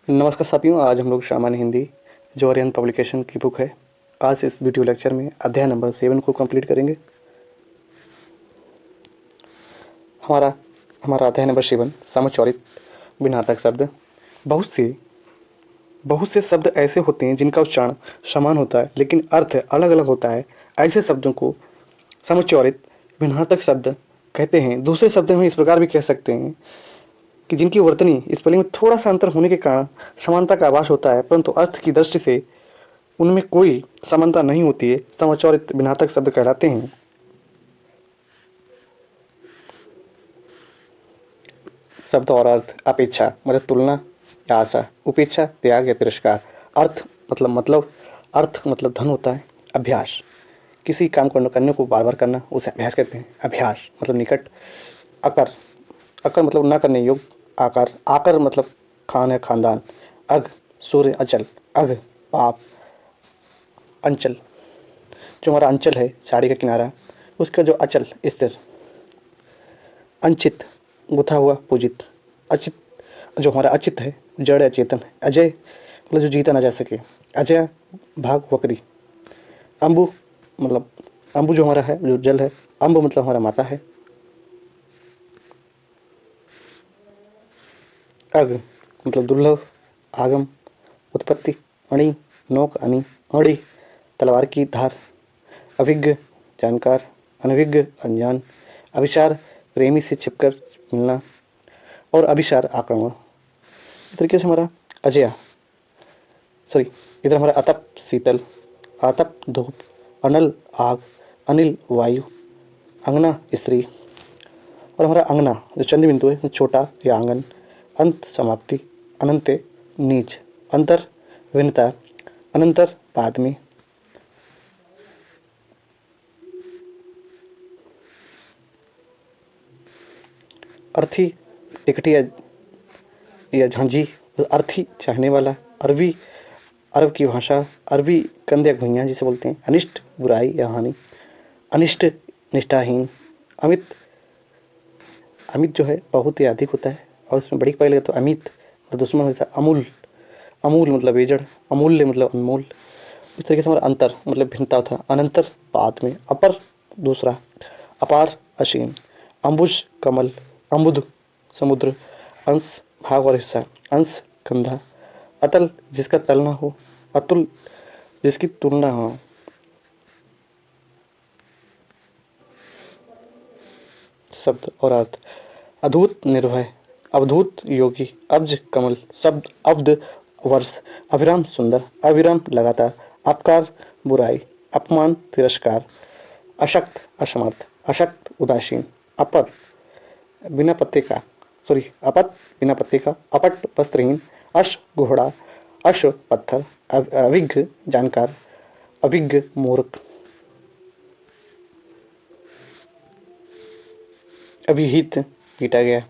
नमस्कार साथियों, आज हम लोग सामान्य हिंदी जो आर्यन पब्लिकेशन की बुक है, आज इस वीडियो लेक्चर में अध्याय नंबर 7 को कंप्लीट करेंगे। हमारा हमारा अध्याय नंबर 7 समचौरित भिन्नार्थक शब्द। बहुत से शब्द ऐसे होते हैं जिनका उच्चारण समान होता है लेकिन अर्थ अलग अलग होता है। ऐसे शब्दों को समचौरित भिन्नार्थक शब्द कहते हैं। दूसरे शब्द में इस प्रकार भी कह सकते हैं कि जिनकी वर्तनी स्पेलिंग में थोड़ा सा अंतर होने के कारण समानता का आभास होता है, परंतु अर्थ की दृष्टि से उनमें कोई समानता नहीं होती है, समचौरित भिन्नार्थक शब्द कहलाते हैं। शब्द और अर्थ। अपेक्षा मतलब तुलना या आशा, उपेक्षा त्याग या तिरस्कार। अर्थ मतलब अर्थ मतलब धन होता है। अभ्यास किसी काम को करने को बार बार करना, उसे अभ्यास कहते हैं। अभ्यास मतलब निकट। अकर अकर मतलब न करने योग्य। आकार आकर मतलब खान है, खानदान। अघ सूर्य, अचल। अघ पाप, अंचल जो हमारा अंचल है साड़ी का किनारा, उसका जो अचल स्थिर। अंचित गुथा हुआ, पूजित। अचित जो हमारा अचित है, जड़ या चेतन है। अजय मतलब जो जीता ना जा सके। अजय भाग बकरी। अम्बु मतलब अम्बु जो हमारा है, जो जल है। अम्ब मतलब हमारा माता है। अग मतलब दुर्लभ, आगम, उत्पत्ति। अणि नोक, अणि, अणि तलवार की धार। अभिज्ञ जानकार, अनभिज्ञ अनजान। अभिसार प्रेमी से छिपकर मिलना, और अभिसार आक्रमण। इस तरीके से हमारा अजया इधर हमारा अतप शीतल, आतप धूप, अनल आग, अनिल वायु, अंगना स्त्री। और हमारा अंगना जो चंद्र बिंदु है, छोटा या आंगन। अंत समाप्ति, अनंते नीच। अंतर भिन्नता, अनंतर बाद में। अर्थी इकट्ठी या झांझी, अर्थी चाहने वाला। अरबी अरब की भाषा, अरबी कंद या घुइयाँ जिसे बोलते हैं। अनिष्ट बुराई या हानि। अनिष्ट निष्ठाहीन। अमित अमित जो है बहुत ही अधिक होता है, और उसमें बड़ी पहले तो अमित तो दुश्मन होता है। अमूल अमूल मतलब बेजड़। अमूल्य मतलब अनमोल। इस तरीके से हमारा अंतर मतलब भिन्नता होता है। अनंतर बाद में। अपर दूसरा। अपार असीम। अम्बुज कमल। अम्बुद समुद्र। अंश भाग और हिस्सा। अंश कंधा। अतल जिसका तल ना हो। अतुल जिसकी तुलना हो। शब्द और अर्थ। अद्भुत निर्भय, अवधूत योगी, अब्ज कमल। शब्द अब्द वर्ष, अविराम सुंदर, अविराम लगातार। अपकार बुराई, अपमान तिरस्कार। अशक्त असमर्थ, अशक्त उदासीन। अपद बिना पत्ते का अपत बिना पत्ते का। अपट वस्त्रहीन। अश घोड़ा, अश्व पत्थर। अभिज्ञ जानकार, अभिज्ञ मूर्ख। अभिहित पीटा गया।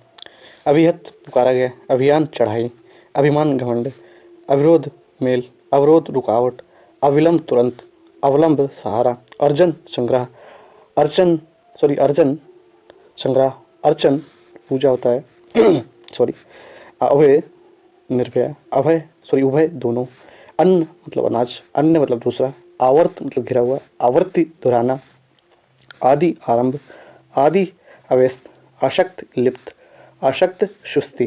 अभिहत पुकारा गया। अभियान चढ़ाई। अभिमान घमंड। अविरोध मेल। अवरोध रुकावट। अविलंब तुरंत। अवलंब सहारा। अर्जन संग्रह। अर्जन संग्रह। अर्चन पूजा होता है। अभय निर्भय। उभय दोनों। अन्न मतलब अनाज। अन्य मतलब दूसरा। आवर्त मतलब घिरा हुआ। आवर्ती दोहराना। आदि आरंभ। आदि अव्यस्त। आशक्त लिप्त। आशक्त सुस्ती।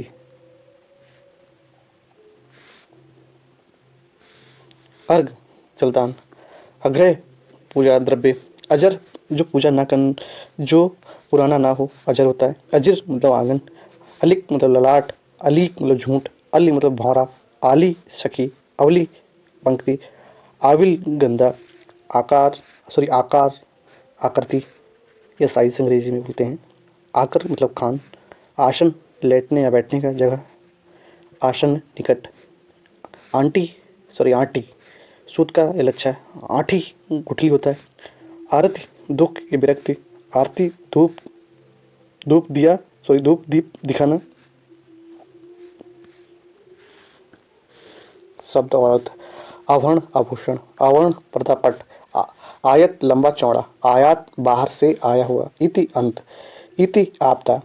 अर्घ जलदान। अग्रह पूजा द्रव्य। अजर जो पूजा ना कर, जो पुराना ना हो, अजर होता है। अजिर मतलब आंगन। अलिक मतलब ललाट। अलीक मतलब झूठ। अली मतलब भौरा। आली सखी। अवली पंक्ति। आविल गंदा। आकार आकृति या साइज अंग्रेजी में बोलते हैं। आकर मतलब खान। आसन लेटने या बैठने का जगह। आसन निकट। आंटी सूत का लच्छा। आठी गुठली होता है। आरती दुख की विरक्ति। आरती धूप दीप दिखाना। शब्द और अर्थ। आवरण आभूषण। आवरण पर्दापट। आयत लंबा चौड़ा। आयात बाहर से आया हुआ। इति अंत। इति आपदा।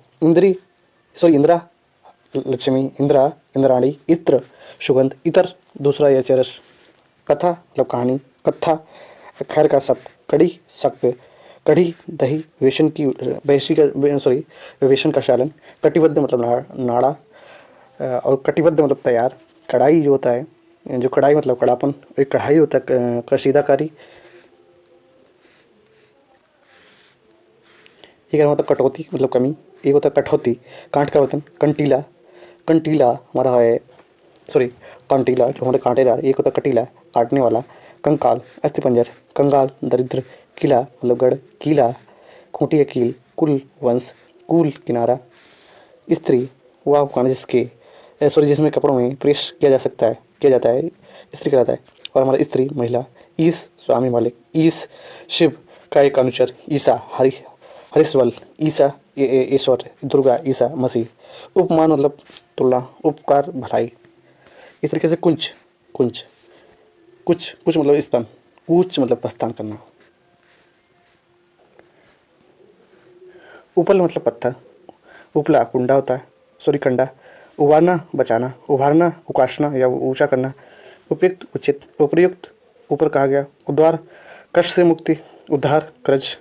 इंद्रा लक्ष्मी, इंदिरा, इंद्राणी, इत्र सुगंध, इतर दूसरा या चरस, कथा मतलब कहानी, कथा खैर का शब्द, कड़ी शक, कढ़ी दही, वेशन की वैशी का सॉरी वेशन का शालन, कटिबद्ध मतलब नाड़ा और कटिबद्ध मतलब तैयार, कढ़ाई जो होता है, जो कढ़ाई मतलब कड़ापन, एक कढ़ाई होता है कशीदाकारी, एक होता है कटौती मतलब कमी, एक होता है कठौती कांट का वतन, कंटीला, कंटीला हमारा है सॉरी कंटीला जो हमारे कांटेदार, एक होता है कटीला काटने वाला, कंकाल अस्थिपंजर, कंगाल दरिद्र, किला मतलब गढ़, कीला खूंटी या कील, कुल वंश, कूल किनारा, स्त्री वह उपकरण जिसके सॉरी जिसमें कपड़ों में प्रेस किया जाता है स्त्री कहलाता है, और हमारा स्त्री महिला, ईश स्वामी मालिक, ईश शिव का एक अनुचर, ईसा हरिश्वल, ईसा ईश्वर, दुर्गा ईसा मसीह, उपमान मतलब तुलना, उपकार भलाई। इस तरीके से कुंज कुंज कुछ कुछ मतलब स्तंभ, कूच मतलब प्रस्थान करना, उपल मतलब पत्थर, उपला कुंडा होता है सॉरी कंडा, उबारना बचाना, उभारना उकासना या ऊंचा करना, उपयुक्त उचित, उपयुक्त ऊपर कहा गया, उद्वार कष्ट से मुक्ति, उद्धार क्रज,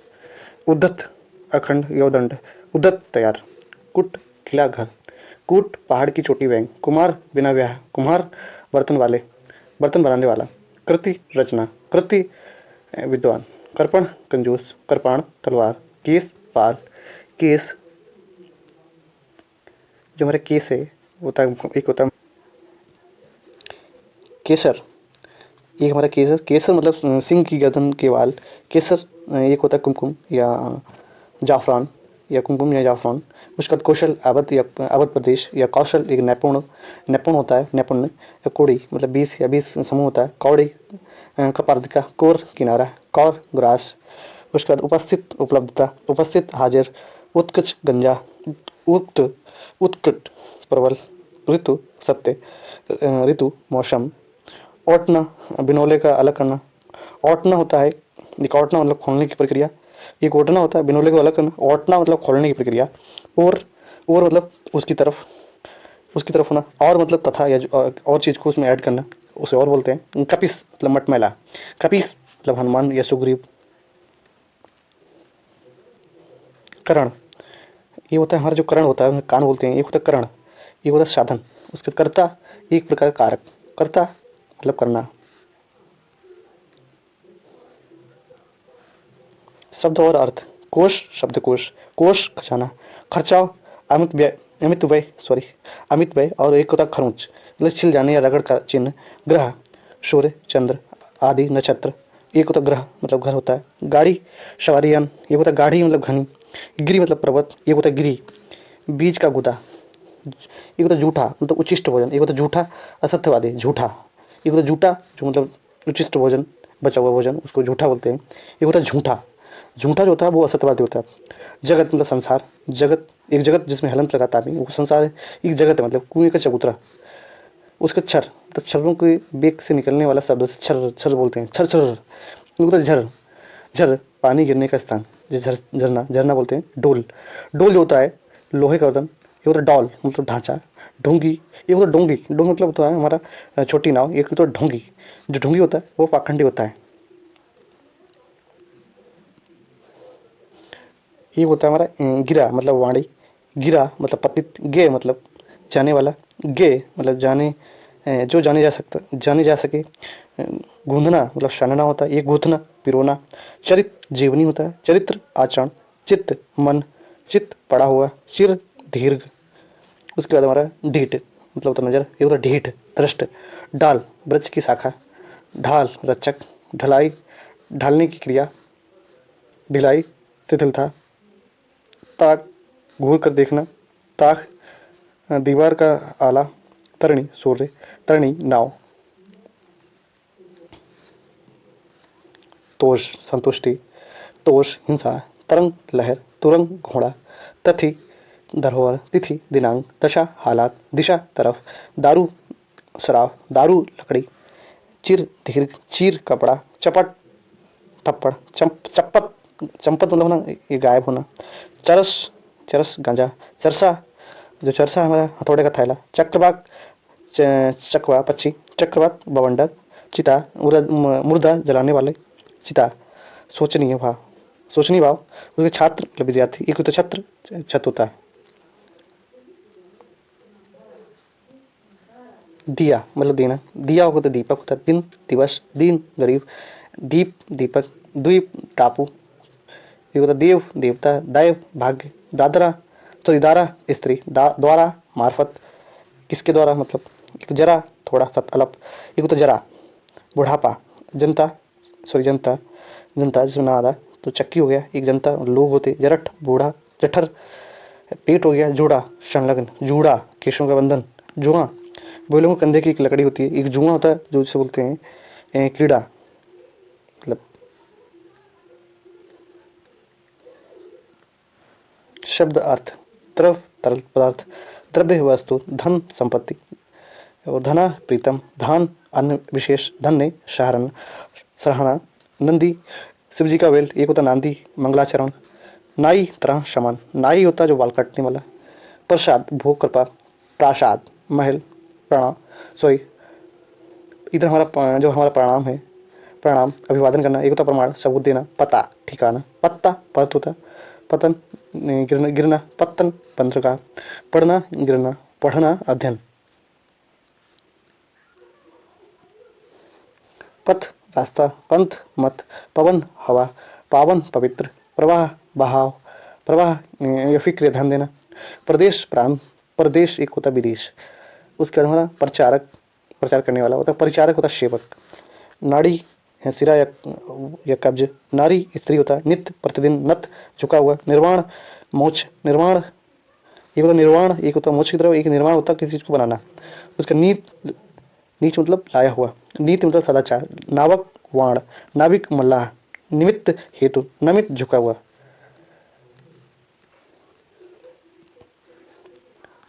उद्धत अखंड या दंड, उद्धत तैयार, कुट किला घर, कूट पहाड़ की चोटी वैंग, कुमार बिना ब्याह, कुम्हार बर्तन वाले बर्तन बनाने वाला, कृति रचना, कृति विद्वान, कर्पण कंजूस, कृपाण तलवार, केस पाल, केस जो हमारे केस है होता है, एक होता है केसर, एक हमारा केसर, केसर मतलब सिंह की गर्दन के वाल, केसर एक होता है कुमकुम या जाफरान या कुमकुम या जाफरान, उसका बाद कौशल अवध या अवध प्रदेश, या कौशल एक नैपुण नैपुण होता है नैपुण्य, या कोड़ी मतलब 20 या 20 समूह होता है, कौड़ी कपार्दिका, कोर किनारा, कौर ग्रास, उसके बाद उपस्थित उपलब्धता, उपस्थित हाजिर, उत्कच गंजा, उक्त उत्कट प्रबल, ऋतु सत्य, ऋतु मौसम, ओटना बिनौले का अलग करना, ओटना होता है एक ओटना मतलब खोलने की प्रक्रिया, एक ओटना होता है बिनौले को अलग करना, ओटना मतलब खोलने की प्रक्रिया, और मतलब उसकी तरफ होना, और मतलब तथा या और चीज़ को उसमें ऐड करना, उसे और बोलते हैं, कपिस मतलब मटमैला, कपिस मतलब हनुमान या सुग्रीव, करण ये होता है हमारा जो करण होता है उन्हें कान बोलते हैं, एक होता है करण, एक होता है साधन, उसके कर्ता एक प्रकार का कारक, कर्ता मतलब करना, शब्द और अर्थ, कोश शब्दकोश, कोश खजाना, खर्चाव अमित व्यय और एक होता खरोंच मतलब छिल जाने या रगड़ का चिन्ह, ग्रह सूर्य चंद्र आदि नक्षत्र, एक होता ग्रह मतलब घर होता है, गाड़ी सवारी यान, एक होता गाढ़ी मतलब घनी, गिरी मतलब पर्वत, एक होता गिरी, बीज का गुदा, एक होता जूठा मतलब उचिष्ट भोजन, एक होता जूठा असत्यवादी झूठा, एक होता जूठा जो मतलब उचिष्ट भोजन बचा हुआ भोजन उसको जूठा बोलते हैं, एक होता झूठा, झूठा जो होता है वो असत्यवादी होता है, जगत मतलब संसार, जगत एक जगत जिसमें हलंत लगाता है वो संसार है, एक जगत है मतलब कुएं का चबूतरा, उसका छर मतलब छर्रों के बेग से निकलने वाला शब्द छर छर बोलते हैं, छर छर, एक होता झर, झर पानी गिरने का स्थान, जिसे झरना झरना बोलते हैं, डोल डोल जो होता है लोहे का बर्तन, ये होता है डॉल मतलब ढांचा, ढोंगी ये होता है डोंगी, डोंगी मतलब होता है हमारा छोटी नाव, एक तो ढोंगी, जो ढोंगी होता है वो पाखंडी होता है, ये होता है हमारा गिरा मतलब वाणी, गिरा मतलब पतित, गे मतलब जाने वाला, गे मतलब जो जाने जा सके, गूंधना मतलब छानना होता है, ये गूंथना पिरोना, चरित्र जीवनी होता है, चरित्र आचरण, चित्त मन, चित्त पड़ा हुआ, चिर दीर्घ, उसके बाद हमारा ढीठ मतलब होता नजर, ये होता ढीठ दृष्ट, डाल वृक्ष की शाखा, ढाल रचक, ढलाई ढालने की क्रिया, ढिलाई शिथिलता, ताक घूर कर देखना, ताक दीवार का आला, तरणी सूर्य, तरणी नाव, तोष संतुष्टि, तोष हिंसा, तरंग लहर, तुरंग घोड़ा, तथि धरोहर, तिथि दिनांक, दशा हालात, दिशा तरफ, दारू शराब, दारू लकड़ी, चिर दीर्घ, चीर कपड़ा, चपट थप्पड़, चंपत मतलब होना ये गायब होना, चरस चरस गांजा, चरसा जो चरसा हमारा हथौड़े का थैला, चक्रवाक चकवा पक्षी, चक्रवात बवंडर, चिता मुर्दा जलाने वाले, चिता सोचनीय भाव, सोचनीय भाव, उसके छात्र मतलब विद्यार्थी, एक होता छत्र, छत होता है। दिया मतलब देना, दिया होता दीपक होता है, दिन दिवस, दीन गरीब, दीप दीपक, द्वीप टापू, ये होता देव देवता, दैव भाग्य, दादरा तो दारा स्त्री, द्वारा मार्फत, किसके द्वारा मतलब, एक जरा थोड़ा सा अलप, एक होता जरा बुढ़ापा, जनता सॉरी जनता, जनता जिसमें ना आधा तो चक्की हो गया, एक जनता लोग होते, जरठ बूढ़ा, जठर पेट हो गया, जोड़ा संलग्न, जूड़ा केशों का बंधन, जुआ बैलों के कंधे की एक लकड़ी होती है, एक जुआ होता है जो जिसे बोलते हैं कीड़ा मतलब। शब्द अर्थ, द्रव तरल पदार्थ, द्रव्य वस्तु, धन संपत्ति, और धना प्रीतम, धान अन्न विशेष, धन ने सहारण सराहना, नंदी शिव जी का वेल, एक होता नांदी मंगलाचरण, नाई तरह समान, नाई होता जो बाल काटने वाला, प्रसाद भोग कृपा, प्रासाद महल, प्रणाम सॉरी इधर जो हमारा प्रणाम है, प्रणाम अभिवादन करना, एक होता प्रमाण सबूत देना, पता ठिकाना, पत्ता परत होता, पतन गिरना, गिरना पत्तन पंद्रका, पढ़ना गिरना, पढ़ना अध्ययन, पथ रास्ता, पंथ मत, पवन हवा, पावन पवित्र, प्रवाह बहाव, प्रवाह या फिक्र ध्यान देना, प्रदेश प्रांत, प्रदेश एक होता विदेश, उसके बाद हमारा प्रचारक प्रचार करने वाला होता, परिचारक होता सेवक, नाड़ी है सिरा या कब्ज, नारी स्त्री होता है, नित्य प्रतिदिन, नत झुका हुआ, निर्वाण मोक्ष, निर्वाण एक होता निर्वाण, एक होता मोक्ष की तरफ, एक निर्माण होता किसी चीज को बनाना, उसका नीत नीच मतलब लाया हुआ, नीति मतलब सदाचार, नावक वाण, नाविक मल्लाह, निमित्त हेतु, नमित झुका हुआ,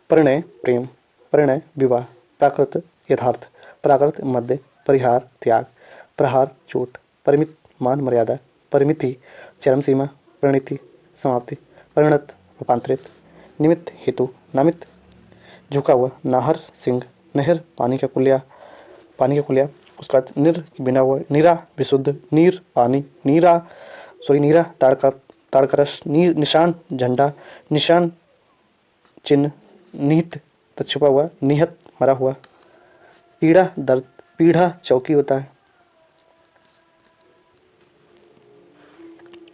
परिणय प्रेम, परिणय विवाह, प्राकृत यथार्थ, प्राकृत मध्य, परिहार त्याग, प्रहार चोट, परिमित मान मर्यादा, परिमिति चरम सीमा, परिणति समाप्ति, परिणत रूपांतरित, निमित्त हेतु, नामित झुका हुआ, नाहर सिंह, नहर पानी का कुलिया, पानी का कुलिया, उसका निर बिना हुआ, नीरा विशुद्ध, नीर पानी, नीरा सॉरी नीरा ताड़का ताड़करस, निशान झंडा, निशान चिन्ह, निहित तो छुपा हुआ, निहत मरा हुआ, पीड़ा दर्द, पीढ़ा चौकी होता है,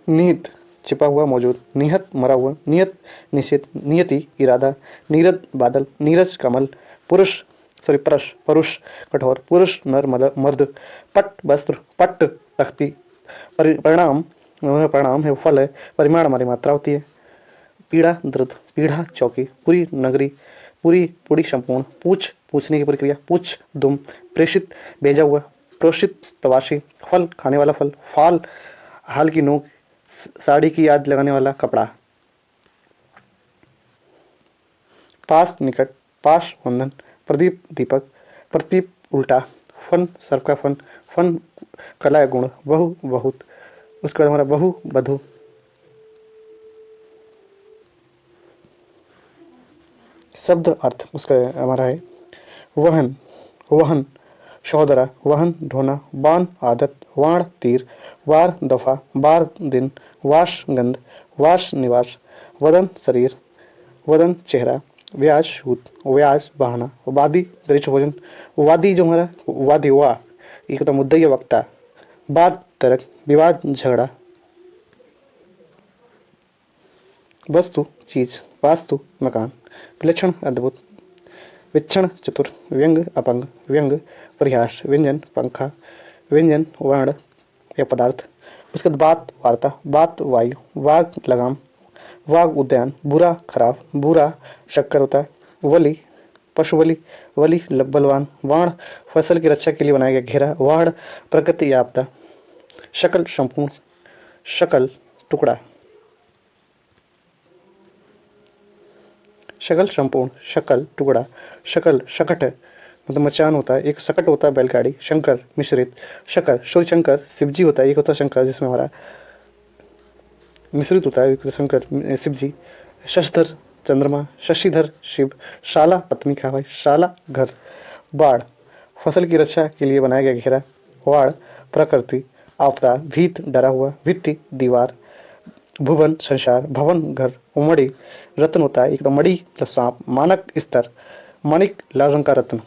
निहित छिपा हुआ मौजूद, निहत मरा हुआ, नियत निश्चित, नियति इरादा, नीरद बादल, नीरज कमल, पुरुष सॉरी परस परुष कठोर, पुरुष नर मर्द, पट वस्त्र, पट तख्ती, परिणाम परिणाम है फल है, परिमाण हमारी मात्रा होती है, पीड़ा दर्द, पीढ़ा चौकी, पूरी नगरी, पूरी पूरी संपूर्ण, पूछ पूछने की प्रक्रिया, पूछ दुम, प्रेषित भेजा हुआ, प्रोषित तवाशी, फल खाने वाला फल, फाल हाल की नोक, साड़ी की याद लगाने वाला कपड़ा, पास निकट, पास बंधन, प्रदीप दीपक, प्रदीप उल्टा, फन सर्फ का फन, फन कला गुण, बहु बहुत, उसके बाद हमारा बहु बधु, शब्द अर्थ उसका हमारा है वहन, वहन सहोदरा, वहन ढोना, बाण आदत, वाण तीर, वार दफा, बार दिन, वाश गंध, वाश निवास, वदन शरीर, वदन चेहरा, व्याज सूत, व्याज बहाना, वादी दृश्य भोजन, वादी जो हमारा वादी हुआ एक तो मुद्दा वक्ता, वाद तर्क, विवाद झगड़ा, वस्तु चीज, वास्तु मकान, विलक्षण अद्भुत, विक्षण चतुर, व्यंग अपंग, व्यंग परिहास, व्यंजन पंखा, व्यंजन वर्ण या पदार्थ, उसके बाद बात वार्ता, बात वायु, वाग लगाम, वाग उद्यान, बुरा खराब, बुरा शक्कर होता है, वली पशु बलि, वली बलवान, वाण फसल की रक्षा के लिए बनाया गया घेरा, वाड़ प्रकृति आपदा, शकल संपूर्ण, शकल टुकड़ा, शकल संपूर्ण, शकल टुकड़ा, शकल शकट मतलब मचान होता है, एक सकट होता है बैलगाड़ी, शंकर मिश्रित, शकर सूर्य शंकर शिवजी होता है, एक होता है शंकर जिसमें हमारा मिश्रित होता है, एक शंकर शिवजी, शस्त्र चंद्रमा, शशिधर शिव, शाला पत्नी का भाई, शाला घर, बाढ़ फसल की रक्षा के लिए बनाया गया घेरा, वाड़ प्रकृति, आपदा, भीत डरा हुआ, भित्ति दीवार, भुवन संसार, भवन घर, उमड़ी रत्न होता है, एक तो मड़ी मतलब सांप, मानक स्तर, मानिक लाल रंग का रत्न,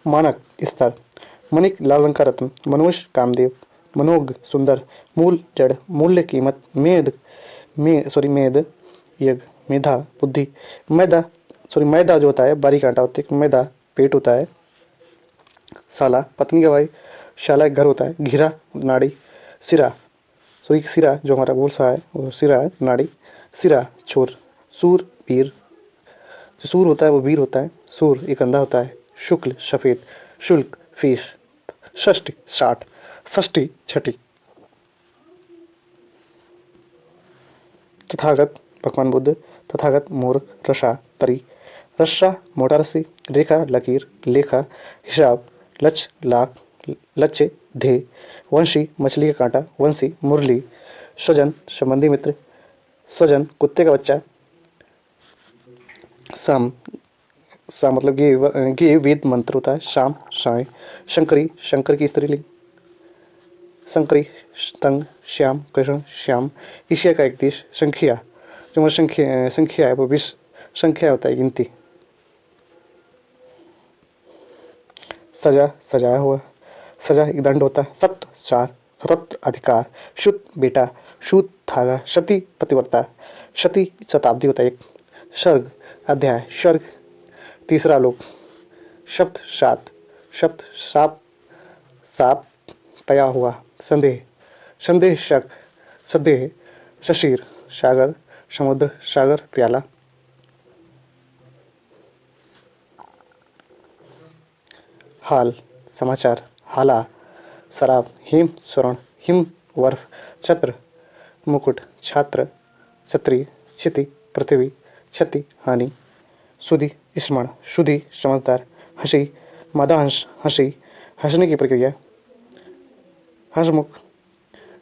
मानक स्तर, मणिक लाल रंग का रत्न, मनोज कामदेव, मनोग सुंदर, मूल जड़, मूल्य कीमत, मेद यज्ञ, मेधा बुद्धि, मैदा मैदा जो होता है बारीक आटा होता है, मैदा पेट होता है, साला पत्नी का भाई, शाला एक घर होता है, घिरा नाड़ी, सिरा सिरा जो हमारा गोल सा है वो सिरा है, नाड़ी, सिरा छोर, सूर वीर, जो सूर होता है वो वीर होता है, सूर एक अंधा होता है, शुक्ल सफेद, शुल्क फीस, षष्ठी 60, षष्ठी छठी, तथागत भगवान बुद्ध, तथागत मूर्ख, रसा तरी, रस्सा मोटा रस्सी, रेखा लकीर, लेखा हिसाब, लक्ष्य लाख, लक्ष्य ध्येय, वंशी मछली का कांटा, वंशी मुरली, स्वजन संबंधी मित्र, स्वजन कुत्ते का बच्चा, साम साम मतलब ये वेद मंत्र होता है, शाम साय, शंकरी शंकर की स्त्रीलिंग, शंकरी तंग श्याम कृष्ण श्याम, एशिया का एक देश, संख्या जो हमारी संख्या है वो 20 संख्या होता है गिनती, सजा सजाया हुआ, सजा एक दंड होता है, सत्य 4, सतत अधिकार, शुद्ध बेटा, शुद्ध धागा, शती पतिव्रता, शती शताब्दी होता है एक, सर्ग अध्याय, स्वर्ग तीसरा लोक, शब्द 7, शब्द साप साप तया हुआ, संदेह संदेह शक, संदेह शशीर सागर, समुद्र सागर प्याला, हाल समाचार, हाला शराब, हिम स्वर्ण, हिम वर्फ, छत्र मुकुट, छात्र छत्री, क्षति पृथ्वी, क्षति हानि, सुधि स्मरण, शुद्धि समझदार, हंसी मदांश हंसी, हंसने की प्रक्रिया, हंसमुख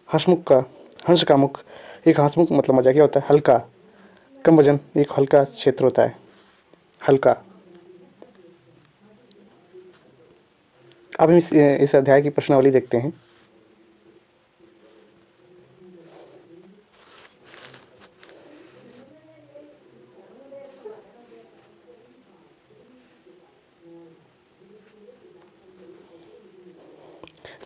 हंसमुख का हंस का मुख, एक हंसमुख मतलब मजाकिया होता है, हल्का कम वजन, एक हल्का क्षेत्र होता है, हल्का। अब हम इस अध्याय की प्रश्नावली देखते हैं।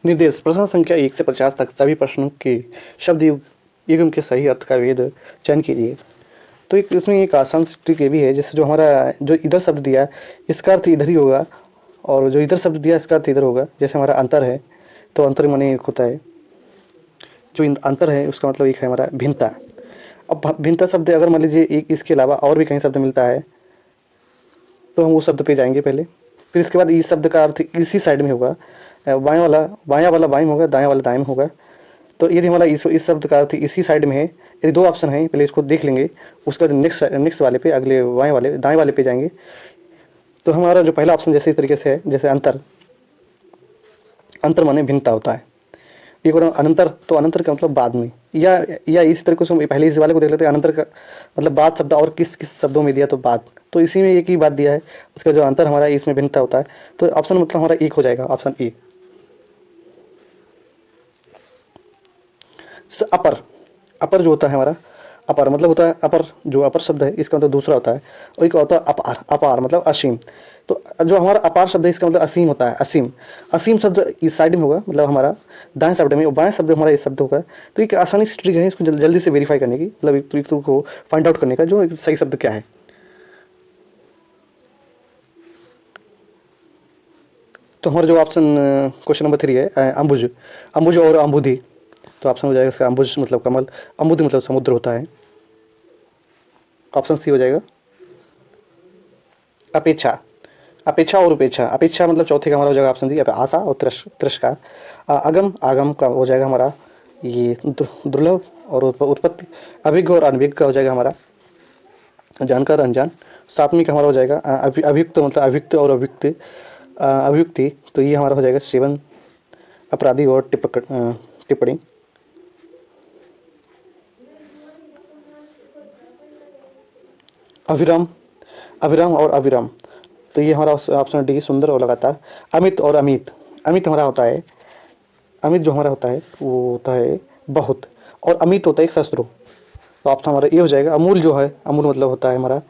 निर्देश प्रश्न संख्या 1 से 50 तक सभी प्रश्नों के शब्द युग्म के सही अर्थ का वेद चयन कीजिए। तो एक इसमें एक आसान ट्रिक ये भी है, जैसे जो हमारा जो इधर शब्द दिया है इसका अर्थ इधर ही होगा, और जो इधर शब्द दिया इसका अर्थ इधर होगा। जैसे हमारा अंतर है तो अंतर माने एक होता है, जो अंतर है उसका मतलब एक है हमारा भिन्नता। अब भिन्नता शब्द अगर मान लीजिए एक इसके अलावा और भी कहीं शब्द मिलता है तो हम उस शब्द पे जाएंगे पहले, फिर इसके बाद इस शब्द का अर्थ इसी साइड में होगा, बायां वाला बाएं में होगा, दाएं वाला दाएं में होगा। तो यदि हमारा इस शब्द का अर्थ इसी साइड में है, यदि दो ऑप्शन है पहले इसको देख लेंगे, उसके बाद नेक्स्ट वाले पे अगले दाएं वाले पे जाएंगे। तो हमारा जो पहला ऑप्शन जैसे इस तरीके से है, जैसे अंतर, अंतर माने भिन्नता होता है। एक और अनंतर, तो अनंतर का मतलब बाद में, या इस तरीके से पहले इस वाले को देख लेते हैं, अनंतर का मतलब बाद शब्द और किस किस शब्दों में दिया तो बाद, तो इसी में एक ही बात दिया है, उसका जो अंतर हमारा इसमें भिन्नता होता है। तो ऑप्शन मतलब हमारा एक हो जाएगा, ऑप्शन ए। अपर, अपर जो होता है हमारा, अपर मतलब होता है अपर, जो अपर शब्द है इसका मतलब दूसरा होता है, और एक होता है अपार, अपार मतलब असीम। तो जो हमारा अपार शब्द है इसका मतलब असीम होता है, असीम। असीम शब्द इस साइड में होगा, मतलब हमारा दाएं शब्द में, और बाएं शब्द हमारा इस शब्द होगा। तो एक आसानी से ट्रिक है इसको जल्दी से वेरीफाई करने की, मतलब एक को फाइंड आउट करने का जो सही शब्द क्या है। तो हमारा जो ऑप्शन क्वेश्चन नंबर 3 है अम्बुज, अम्बुज और अम्बुधि, तो ऑप्शन हो जाएगा इसका अम्बुज मतलब कमल, अम्बुधि मतलब समुद्र होता है, ऑप्शन सी हो जाएगा। अपेक्षा, अपेक्षा और उपेक्षा, अपेक्षा मतलब चौथे का हमारा हो जाएगा ऑप्शन डी, आशा और तिरस्कार। अगम आगम का हो जाएगा हमारा ये दुर्लभ और उत्पत्ति। अभिज्ञ और अनभिज्ञ का हो जाएगा हमारा जानकार अनजान। सातवीं का हमारा हो जाएगा अभियुक्त मतलब अभियुक्त और अभियुक्त, अभियुक्ति, तो ये हमारा हो जाएगा सेवन। अपराधी और टिप्पणी। अविराम, अविराम और अविराम। तो ये हमारा ऑप्शन डी सुंदर और लगातार। अमित और अमित, अमित हमारा होता है, अमित जो हमारा होता है वो होता है बहुत, और अमित होता है एक शत्रु। तो ऑप्शन हमारा ये हो जाएगा। अमूल जो है, अमूल मतलब होता है हमारा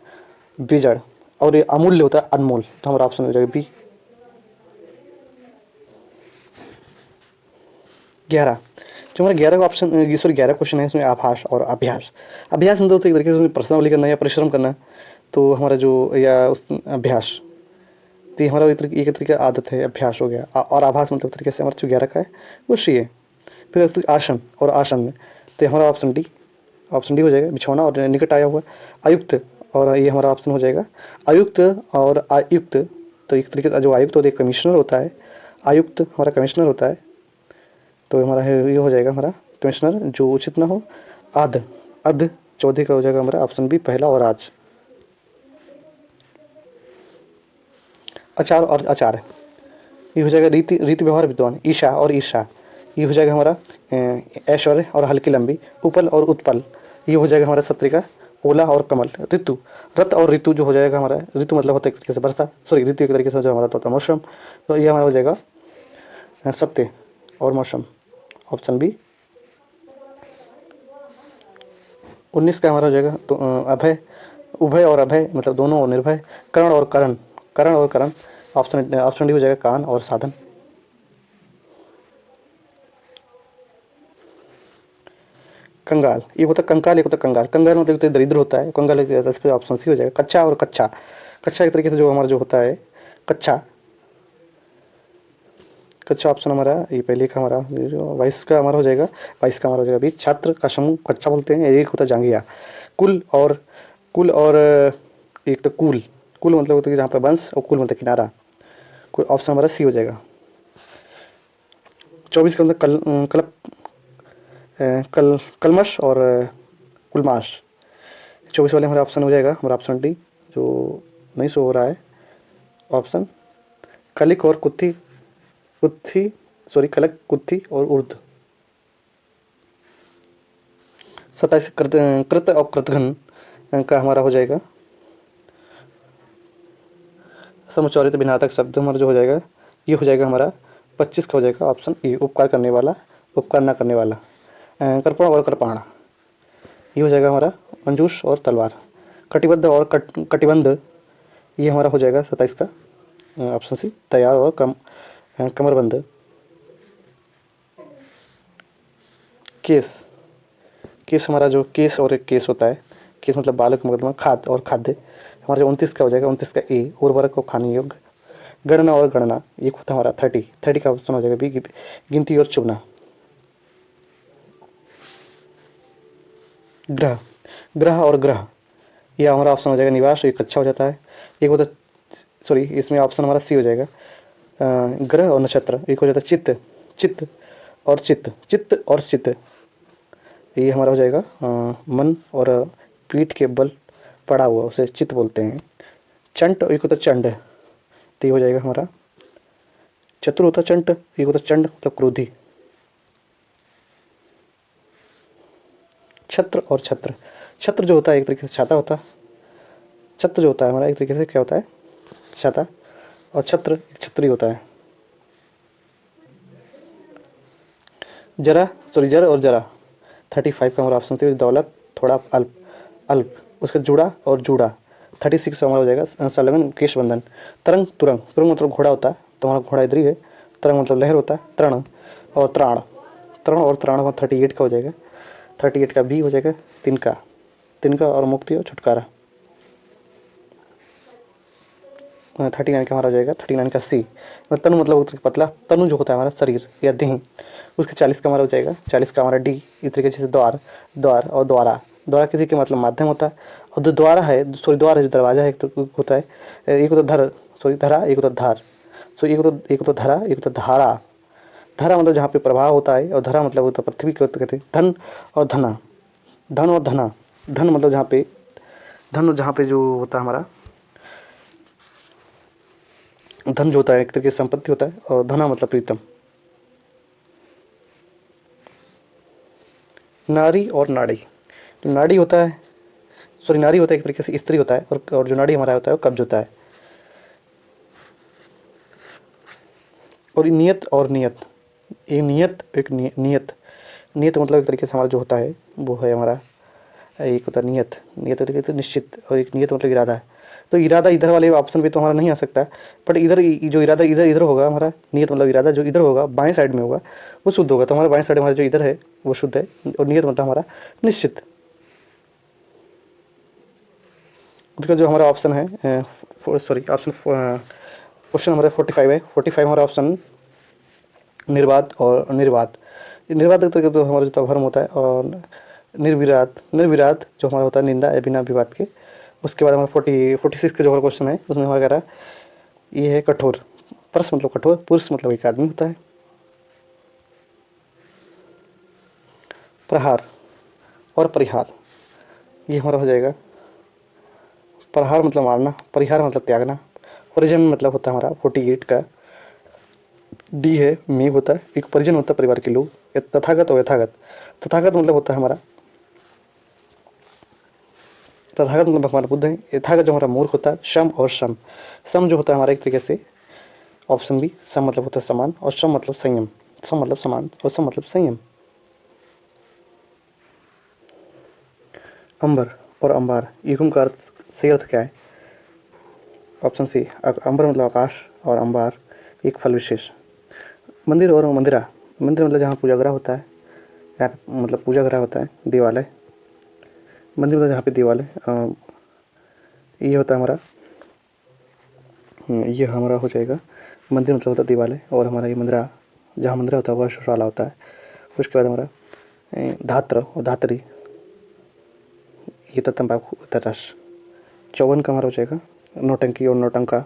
बेजड़, और ये अमूल्य होता है अनमोल। तो हमारा ऑप्शन हो जाएगा बी। 11, जो हमारा 11 का ऑप्शन, सॉरी 11 क्वेश्चन है, इसमें आभास और अभ्यास। अभ्यास मतलब तो एक तरीके से उसमें प्रश्नावली करना या परिश्रम करना। तो हमारा जो या उस अभ्यास, तो ये हमारा एक तरीके का आदत है, अभ्यास हो गया। और आभास मतलब तरीके से हमारा जो 11 का है वो सी है। फिर आसन और आसन में, तो हमारा ऑप्शन डी, ऑप्शन डी हो जाएगा, बिछौना और निकट आया हुआ। आयुक्त, और ये हमारा ऑप्शन हो जाएगा आयुक्त और आयुक्त। तो एक तरीके से जो आयुक्त होता है कमिश्नर होता है, आयुक्त हमारा कमिश्नर होता है। तो हमारा है ये हो जाएगा हमारा कमिश्नर जो उचित ना हो। अध, अध चौधरी का हो जाएगा हमारा ऑप्शन बी पहला और आज। आचार और आचार, ये हो जाएगा रीति, रीति व्यवहार विद्वान। ईशा और ईशा, ये हो जाएगा हमारा ऐश्वर्य और हल्की लंबी। उपल और उत्पल, ये हो जाएगा हमारा सत्रिका। ओला और कमल। ऋतु, रत और ऋतु जो हो जाएगा हमारा, ऋतु मतलब होता है एक तरीके से वर्षा, सॉरी ऋतु एक तरीके से जो हमारा होता है मौसम। तो ये हमारा हो जाएगा सत्य और मौसम, ऑप्शन बी। 19 का हमारा हो जाएगा तो अभय, उभय और अभय मतलब दोनों और निर्भय। करण और करण, करण और करण, ऑप्शन डी हो जाएगा कान और साधन। कंगाल, ये होता है कंकाल, एक होता है कंगाल। कंगाल मतलब तो दरिद्र होता है, कंगाल इस पे ऑप्शन सी हो जाएगा। कच्चा और कच्चा, कच्चा एक तरीके से जो हमारा जो होता है कच्चा, कच्चा ऑप्शन हमारा ये पहले का हमारा जो 22 का हमारा हो जाएगा, 22 का हमारा हो जाएगा अभी। छात्र का समूह कच्चा बोलते हैं, एक होता है जांगिया। कुल और, कुल और एक तो कुल, कुल मतलब होता है कि जहाँ पे वंश, और कुल मतलब किनारा। कुल ऑप्शन हमारा सी हो जाएगा। 24 का मतलब कलमश और कुलमाश। 24 वाले हमारा ऑप्शन हो जाएगा हमारा ऑप्शन डी, जो नहीं शो हो रहा है ऑप्शन। कलिक और कुत्थी, कुत्थी सॉरी कलक कुत्थी और उर्द। 27 कृत और कृतघ्न का हमारा हो जाएगा समुच्चारित भिन्नार्थक शब्द हमारा जो हो जाएगा, ये हो जाएगा हमारा 25 का हो जाएगा ऑप्शन ए, उपकार करने वाला, उपकार न करने वाला। कृपण और कृपाण, ये हो जाएगा हमारा मंजूष और तलवार। कटिबद्ध और कटिबंध, ये हमारा हो जाएगा 27 का ऑप्शन सी, तैयार और कमरबंद। केस, केस हमारा जो केस और एक केस होता है, केस मतलब बालक मुकदमा। खाद और खाद्य, हमारा जो 29 का हो जाएगा 29 का ए, उर्वरक और खाने योग्य। गणना और गणना, ये होता है हमारा 30 का ऑप्शन हो जाएगा बी, गिनती और चुगना। ग्रह, ग्रह और ग्रह, ये हमारा ऑप्शन हो जाएगा निवास, एक अच्छा हो जाता है। एक होता, सॉरी इसमें ऑप्शन हमारा सी हो जाएगा ग्रह और नक्षत्र। एक हो जाता है चित्त, चित्त और चित्त, चित्त और चित्त, ये हमारा हो जाएगा मन और पीठ के बल पड़ा हुआ उसे चित्त बोलते हैं। चंट, एक होता चंड, तो ये हो जाएगा हमारा चतुर होता चंट, एक होता चंड मतलब क्रोधी। छत्र और छत्र, छत्र जो होता है एक तरीके से छाता होता है। छत्र जो होता है हमारा एक तरीके से क्या होता है, छाता, और छत्र एक छत्री होता है। जरा, सॉरी जर और जरा, 35 का हमारा ऑप्शन सी, दौलत थोड़ा अल्प, अल्प उसका जुड़ा और जूड़ा। 36 हमारा हो जाएगा संलग्न केशबंधन। तरंग, तुरंग, तुरंग मतलब घोड़ा होता है, तो हमारा घोड़ा इधर ही है। तरंग मतलब लहर होता है। तरण और त्राण, तरण और त्राण हमारा 38 का हो जाएगा, 38 का बी हो जाएगा। तिनका, तिनका और मुक्ति और छुटकारा। 39 का हमारा हो जाएगा 39 का सी, तनु मतलब होता है पतला, तनु जो होता है हमारा शरीर या देह। उसके 40 का हमारा हो जाएगा, 40 का हमारा डी, इस तरीके से द्वार, द्वार और द्वारा, द्वारा किसी के मतलब माध्यम होता है। और जो द्वारा है, सॉरी द्वार है जो दरवाजा है, एक तो होता है, एक होता धर, सॉरी धरा, एक होता धार। सो एक होता धरा, एक होता धारा। धारा मतलब जहाँ पे प्रभाव होता है, और धरा मतलब होता है पृथ्वी को कहते हैं। धन और धना, धन और धना, धन मतलब जहाँ पे, धन जहाँ पे जो होता है हमारा, धन जो होता है एक तरीके से संपत्ति होता है, और धना मतलब प्रीतम। नारी और नाड़ी, तो नाड़ी होता है सॉरी नारी होता है एक तरीके से स्त्री होता है, और जो नाड़ी हमारा होता है वो कब्ज होता है। और नियत और नियत, ये नियत एक नियत, नियत मतलब एक तरीके से हमारा जो होता है वो है हमारा एक होता है नियत, नियत तरीके से निश्चित, और एक नियत मतलब इरादा है। तो इरादा इधर वाले ऑप्शन पे तो हमारा नहीं आ सकता, बट इधर जो इरादा इधर इधर होगा हमारा, नियत मतलब इरादा जो इधर होगा बाएं साइड में होगा वो शुद्ध होगा। तो हमारा बाएं साइड हमारा जो इधर है वो शुद्ध है, और नियत मतलब हमारा निश्चित। उसका जो हमारा ऑप्शन है सॉरी ऑप्शन क्वेश्चन हमारा 45 है। 45 हमारा ऑप्शन निर्वात और निर्वात। निर्वात एक तरीके तो हमारा जो भ्रम होता है, और निर्विरात, निर्विरात जो हमारा होता है निंदा या बिना विवाद के। उसके बाद हमारा 46 का जो हमारा क्वेश्चन है उसमें हमारा कह रहा है ये है कठोर। परस मतलब कठोर, पुरुष मतलब एक आदमी होता है। प्रहार और परिहार, ये हमारा हो जाएगा, प्रहार मतलब मारना, परिहार मतलब त्यागना। परिजन मतलब होता है हमारा 48 का डी है, में होता है, एक परिजन होता है परिवार के लोग। तथागत और यथागत, तथागत मतलब होता है हमारा, तथागत मतलब हमारा बुद्ध है। यथागत जो हमारा मूर्ख होता है। सम और सम, सम जो होता है हमारा एक तरीके से ऑप्शन बी, सम मतलब होता है समान, और सम मतलब संयम। सम मतलब समान और सम मतलब संयम। अंबर और अंबार, युगम का अर्थ सही अर्थ क्या है? ऑप्शन सी, अंबर मतलब आकाश, और अंबार एक फल विशेष। मंदिर और मंदिरा, मंदिर मतलब जहाँ पूजा ग्रह होता है, यहाँ पे मतलब पूजा ग्रह होता है, देवालय। मंदिर मतलब जहाँ पे देवालय, ये होता है हमारा, ये हमारा हो जाएगा मंदिर मतलब होता है देवालय, और हमारा ये मंदिरा जहाँ मंदिरा होता है वह शौचालय होता है। उसके बाद हमारा धात्र और धात्री, ये तो तंबाकू तटस। 54 का हमारा हो जाएगा नौटंकी और नौटंका।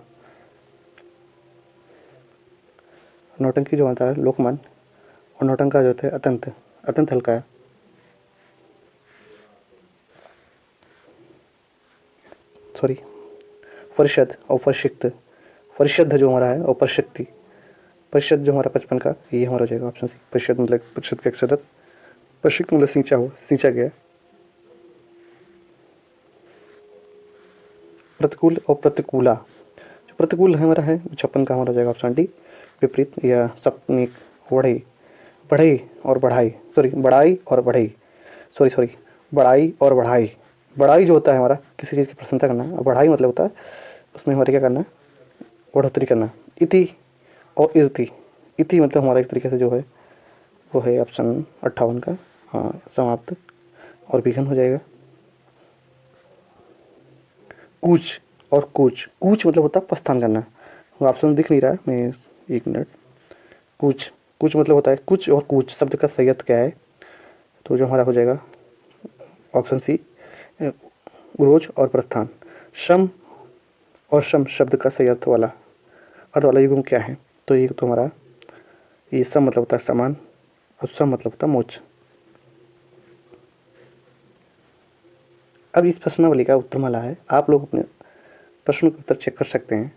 नौटंकी जो होता है लोकमान, और नौटंका जो होता है अत्यंत, अत्यंत हल्का है। सॉरी, परिषद और परिषिक्त, परिषद जो हमारा है और परिशक्ति, परिषद जो हमारा 55 का, ये हमारा हो जाएगा ऑप्शन सी। परिषद मतलब परिषद का अक्षरत, परिषिक्त मतलब सींचा हो, सींचा गया। प्रतिकूल और प्रतिकूला, जो प्रतिकूल है हमारा है 56 का, हमारा हो जाएगा ऑप्शन डी विपरीत या सपनिक। बढ़ई, बढ़ई और बढ़ाई, सॉरी बढ़ाई और बढ़ई, सॉरी बढ़ाई और बढ़ाई। बढ़ाई जो होता है हमारा किसी चीज़ की प्रशंसा करना, और बढ़ाई मतलब होता है उसमें हमारे क्या करना, बढ़ोतरी करना। इति और इर्ति, इति मतलब हमारा एक तरीके से जो है वो है ऑप्शन 58 का, हाँ समाप्त और विघन हो जाएगा। कूच और कूच, कूच मतलब होता है प्रस्थान करना। वो ऑप्शन दिख नहीं रहा है, मैं एक मिनट। कूच, कूच मतलब होता है कुछ, और कूच शब्द का सही अर्थ क्या है? तो जो हमारा हो जाएगा ऑप्शन सी रोज और प्रस्थान। श्रम और श्रम शब्द का सही अर्थ वाला युग्म क्या है? तो ये तो हमारा ये सम मतलब होता है समान, और श्रम मतलब होता है मोक्ष। अब इस प्रश्नावली का उत्तरमाला है, आप लोग अपने प्रश्नों के उत्तर चेक कर सकते हैं।